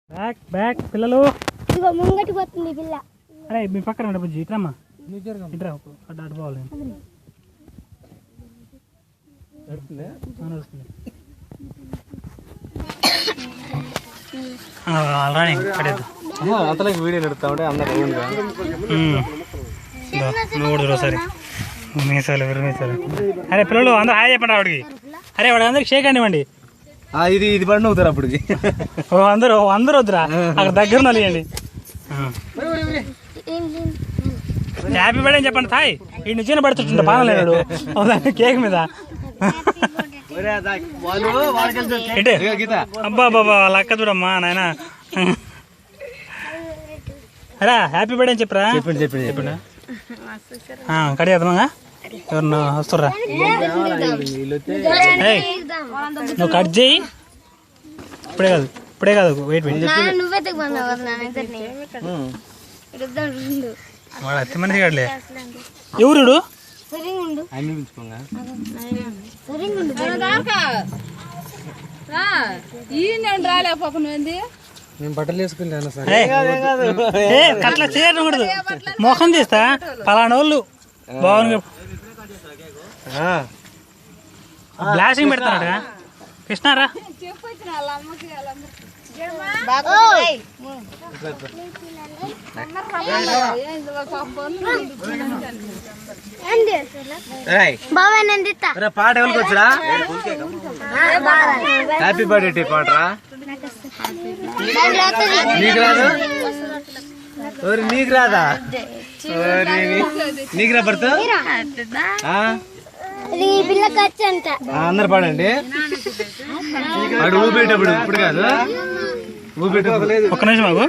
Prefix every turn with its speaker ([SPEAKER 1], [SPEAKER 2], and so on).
[SPEAKER 1] Back back పిల్లలు
[SPEAKER 2] ఇదిగో ముంగటి పోతుంది పిల్ల.
[SPEAKER 1] అరే మీ పక్కన ఉండే బుజ్జి ఇట్రమ్మా ఇట్రా అడ్డు అడ్డు పోవాలి నడుస్తుంది రాని
[SPEAKER 3] అంతలోకి వీడియో నడుస్తా ఉంటే అందరు
[SPEAKER 1] నువ్వు కూడా సరే మీసాలు మీసాలు. అరే పిల్లలు అందరూ హాయ్ చెప్పండి వాడికి. అరే వాడు అందరికి షేక్ అండి
[SPEAKER 3] ఇది ఇది బండి అవుతారు అప్పుడు
[SPEAKER 1] అందరూ అందరూ వద్దురా అక్కడ దగ్గర నలియండి. హ్యాపీ బర్త్డే అని చెప్పండి తాయ్ ఈ నిజంగా పడుతుంట పానం లేనాడు కేక్ మీద. అబ్బా బాబా వాళ్ళ అక్క చూడమ్మా నాయన. అరా హ్యాపీ బర్త్డే అని చెప్పరా చెప్పండి కడి అదమ్మా ఎవరన్నా వస్తుర్రా నువ్వు కట్ చేయి. ఇప్పుడే కాదు వెయిట్ వెయిట్ వాడు అతి మనిషి కాడలే. ఎవరుడు
[SPEAKER 3] బట్టలు వేసుకుంటాను
[SPEAKER 1] అట్లా చేయకూడదు మొహం తీస్తా పలానా వాళ్ళు బాగుంది బ్లాషింగ్ పెడతాడు కృష్ణారా.
[SPEAKER 3] పాట ఎవరికి వచ్చా హ్యాపీ బర్త్డే పాటరా నీకు రాదు నీకు రాదా నీకు రా పడుతా అందరు పాడండి. వాడు ఊపేటప్పుడు ఇప్పుడు కాదు ఊపేటప్పుడు
[SPEAKER 1] ఒక్క నిమిషం బాబు.